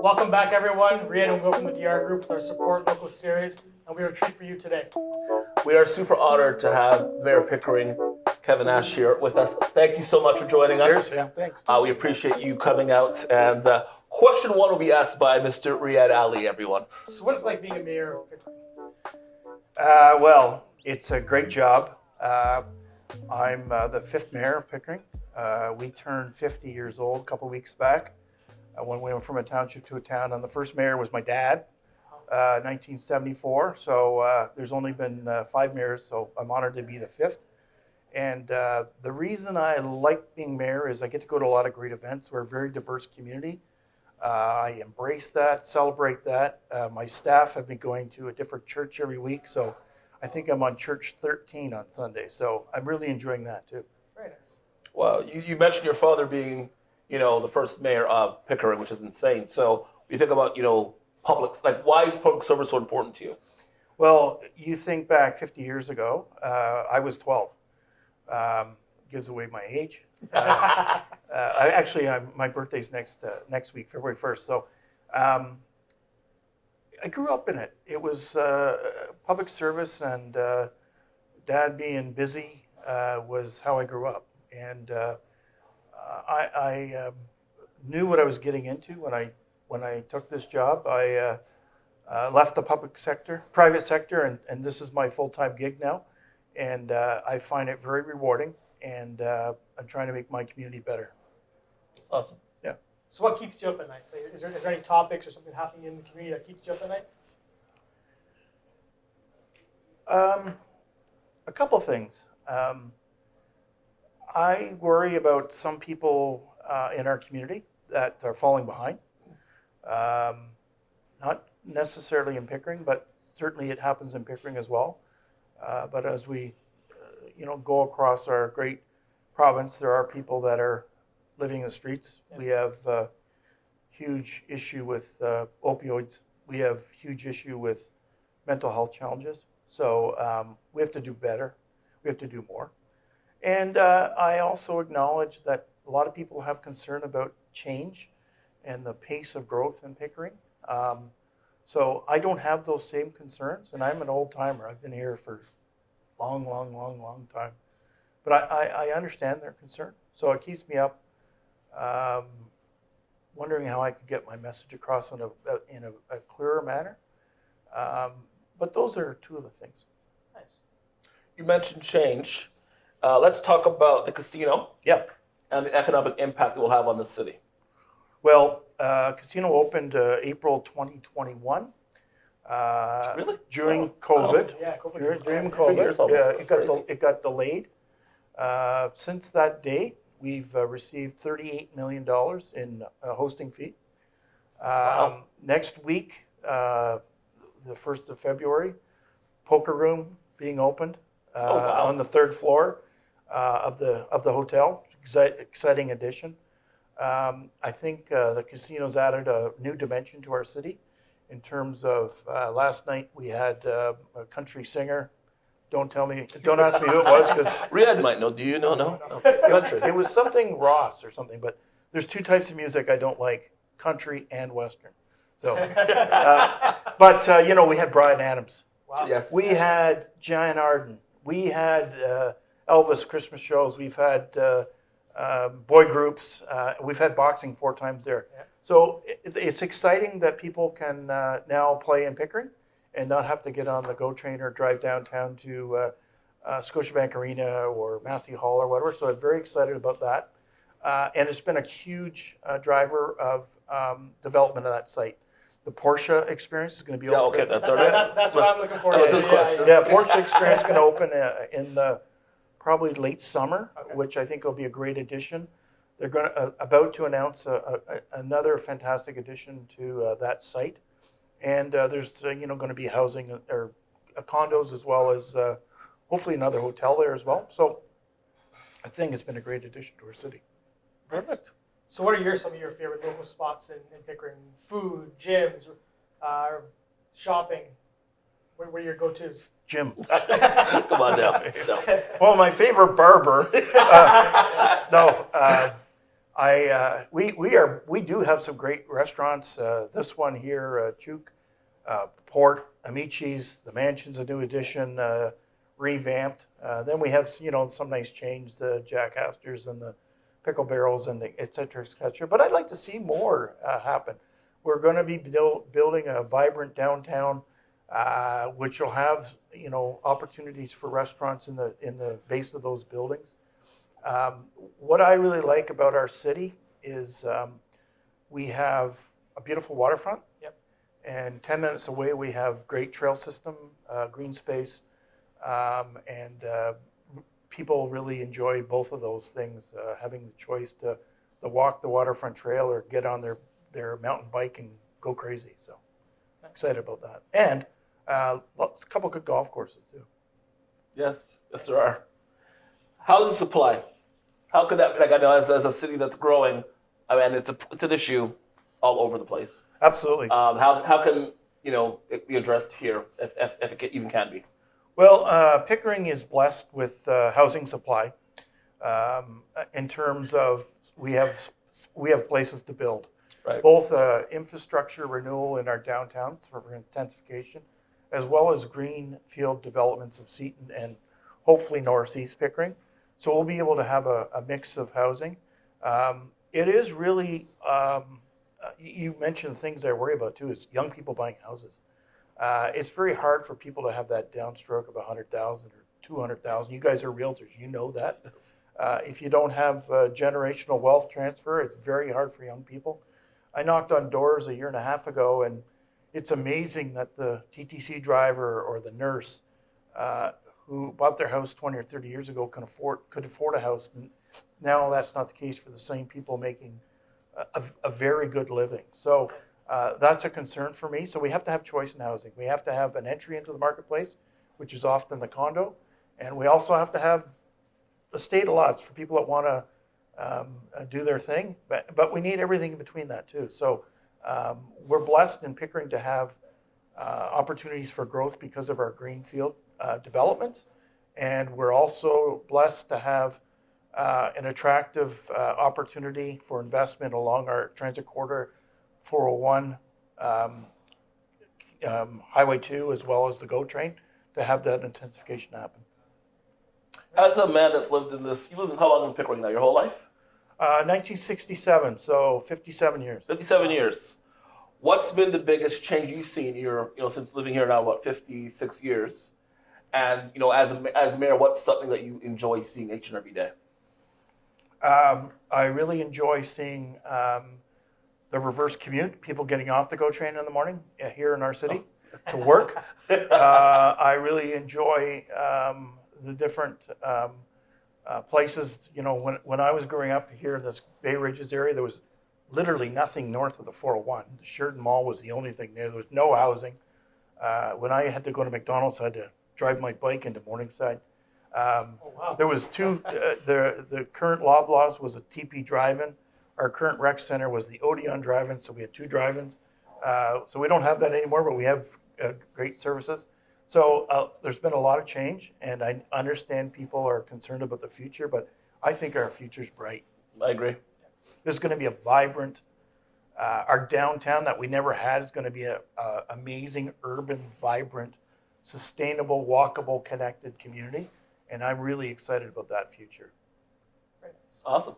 Welcome back, everyone. Rian and Will from the DR Group with our Support Local series, and we have a treat for you today. We are super honored to have Mayor Pickering, Kevin Ashe, here with us. Thank you so much for joining us. Cheers, yeah, thanks. We appreciate you coming out. And question one will be asked by Mr. Riyad Ali, everyone. So what is it like being a mayor of Pickering? Well, it's a great job. I'm the fifth mayor of Pickering. We turned 50 years old a couple weeks back when we went from a township to a town. And the first mayor was my dad, 1974. So there's only been 5 mayors, so I'm honored to be the fifth. And the reason I like being mayor is I get to go to a lot of great events. We're a very diverse community. I embrace that, celebrate that. My staff have been going to a different church every week, so I think I'm on church 13 on Sunday. So I'm really enjoying that too. Very nice. Well, you mentioned your father being, the first mayor of Pickering, which is insane. So you think about, why is public service so important to you? Well, you think back 50 years ago, I was 12. Gives away my age. My birthday's next week, February 1st. So I grew up in it. It was public service, and Dad being busy was how I grew up. And I knew what I was getting into when I took this job. I left the private sector, and this is my full-time gig now. And I find it very rewarding, and I'm trying to make my community better. That's awesome. Yeah. So what keeps you up at night? Is there any topics or something happening in the community that keeps you up at night? A couple of things. I worry about some people in our community that are falling behind. Not necessarily in Pickering, but certainly it happens in Pickering as well. But as we, go across our great province, there are people that are living in the streets. Yeah. We have a huge issue with opioids. We have huge issue with mental health challenges. So we have to do better. We have to do more. And I also acknowledge that a lot of people have concern about change and the pace of growth in Pickering. So I don't have those same concerns, and I'm an old timer. I've been here for long time. But I understand their concern. So it keeps me up wondering how I could get my message across in a clearer manner. But those are two of the things. Nice. You mentioned change. Let's talk about the casino. Yep. And the economic impact it will have on the city. Well, casino opened April 2021. Really? During COVID. Yeah, COVID. During COVID. Yeah, it got delayed. Since that date, we've received $38 million in hosting fee. Wow. Next week, the 1st of February, poker room being opened on the 3rd floor of the hotel. Exciting addition. I think the casino's added a new dimension to our city in terms of last night we had a country singer. Don't ask me who it was, because Riyad might know. Do you know? No. Okay. Country. it was something Ross or something. But there's 2 types of music I don't like: country and Western. So, we had Bryan Adams. Wow. Yes. We had Jan Arden. We had Elvis Christmas shows. We've had boy groups. We've had boxing 4 times there. Yeah. So it's exciting that people can now play in Pickering and not have to get on the GO train or drive downtown to Scotiabank Arena or Massey Hall or whatever. So I'm very excited about that. And it's been a huge driver of development of that site. The Porsche experience is going to be open. Okay, That's what I'm looking for. That was his question. Yeah, Porsche experience is going to open in the probably late summer, Okay. which I think will be a great addition. They're about to announce another fantastic addition to that site, and there's going to be housing or condos as well as hopefully another hotel there as well. So I think it's been a great addition to our city. Perfect. So what are some of your favorite local spots in Pickering? Food, gyms, shopping? What are your go-tos? Jim. Come on now. No. Well, my favorite barber. We do have some great restaurants. This one here, Chuuk, Port, Amici's, the Mansion's a new addition, revamped. Then we have some nice change, the Jack Astor's and the Pickle Barrels and the et cetera, et cetera. But I'd like to see more happen. We're going to be building a vibrant downtown, which will have opportunities for restaurants in the base of those buildings. What I really like about our city is we have a beautiful waterfront. Yep. And 10 minutes away we have great trail system, green space, and people really enjoy both of those things, having the choice to walk the waterfront trail or get on their mountain bike and go crazy. So excited about that. And a couple good golf courses too. Yes, there are. How's the supply? How could that, I know as a city that's growing, I mean, it's an issue all over the place. Absolutely. How can it be addressed here if it even can be? Well, Pickering is blessed with housing supply in terms of we have places to build, right. Both infrastructure renewal in our downtowns for intensification, as well as greenfield developments of Seton and hopefully northeast Pickering. So we'll be able to have a mix of housing. It is really, you mentioned things I worry about too, is young people buying houses. It's very hard for people to have that downstroke of 100,000 or 200,000. You guys are realtors, you know that. If you don't have generational wealth transfer, it's very hard for young people. I knocked on doors a year and a half ago, and it's amazing that the TTC driver or the nurse who bought their house 20 or 30 years ago could afford a house. And now that's not the case for the same people making a very good living. So that's a concern for me. So we have to have choice in housing. We have to have an entry into the marketplace, which is often the condo. And we also have to have estate lots for people that want to do their thing. But we need everything in between that too. So we're blessed in Pickering to have opportunities for growth because of our greenfield developments. And we're also blessed to have an attractive opportunity for investment along our transit corridor 401, Highway 2, as well as the GO train, to have that intensification happen. As a man that's lived in this, you lived in how long in Pickering now? Your whole life? 1967, so 57 years. 57 years. What's been the biggest change you've seen since living here now, 56 years? And, as mayor, what's something that you enjoy seeing each and every day? I really enjoy seeing the reverse commute, people getting off the GO train in the morning here in our city to work. I really enjoy the different places. When I was growing up here in this Bay Ridges area, there was literally nothing north of the 401. The Sheridan Mall was the only thing there. There was no housing. When I had to go to McDonald's, I had to drive my bike into Morningside. Wow. There was two, the current Loblaws was a TP drive-in. Our current rec center was the Odeon drive-in, so we had two drive-ins. So we don't have that anymore, but we have great services. So there's been a lot of change, and I understand people are concerned about the future, but I think our future's bright. I agree. There's going to be a vibrant, our downtown that we never had is going to be a amazing, urban, vibrant, sustainable, walkable, connected community. And I'm really excited about that future. Very nice. Awesome.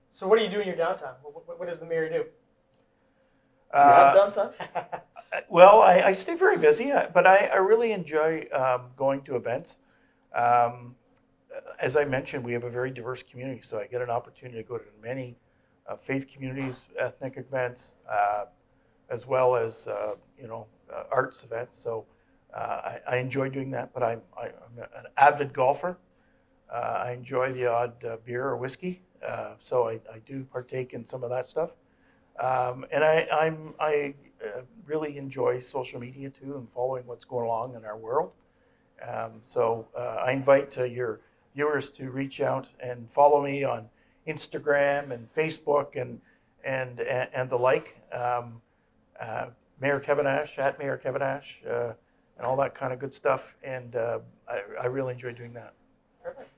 So what do you do in your downtime? What does the mayor do? You have downtime? Well, I stay very busy, but I really enjoy going to events. As I mentioned, we have a very diverse community, so I get an opportunity to go to many faith communities, ethnic events, as well as arts events. So I enjoy doing that, but I'm an avid golfer. I enjoy the odd beer or whiskey, so I do partake in some of that stuff. And I really enjoy social media too and following what's going on in our world. So I invite your viewers to reach out and follow me on Instagram and Facebook and the like. Mayor Kevin Ashe, at Mayor Kevin Ashe, and all that kind of good stuff. And I really enjoy doing that. Perfect.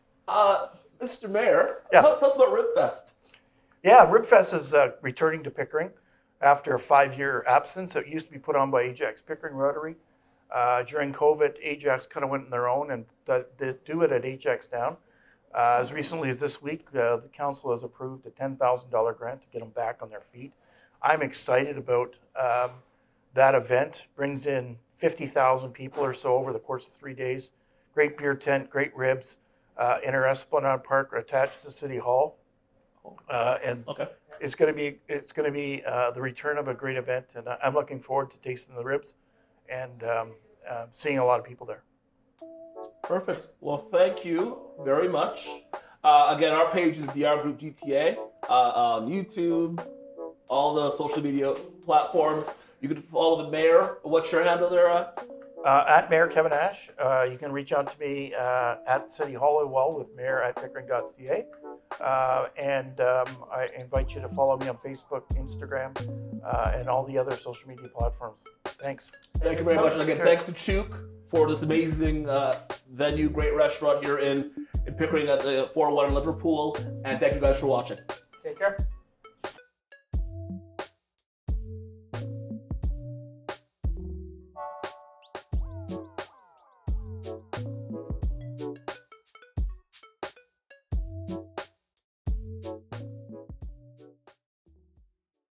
Mr. Mayor, Yeah. tell us about Ribfest. Yeah, Ribfest is returning to Pickering after a 5-year absence. It used to be put on by Ajax Pickering Rotary. During COVID, Ajax kind of went on their own and did do it at Ajax Down. As recently as this week, the council has approved a $10,000 grant to get them back on their feet. I'm excited about that event. Brings in 50,000 people or so over the course of 3 days. Great beer tent, great ribs, in our Esplanade Park attached to City Hall. And Okay. it's going to be the return of a great event, and I'm looking forward to tasting the ribs and seeing a lot of people there. Perfect. Well, thank you very much. Again, our page is DR Group GTA on YouTube, all the social media platforms. You can follow the mayor. What's your handle there? At Mayor Kevin Ashe. You can reach out to me at City Hall as well with mayor@pickering.ca. And I invite you to follow me on Facebook, Instagram, and all the other social media platforms. Thanks. Thank you very much. And again, thanks to Chuuk for this amazing venue, great restaurant here in Pickering at the 401 in Liverpool. And thank you guys for watching. Take care.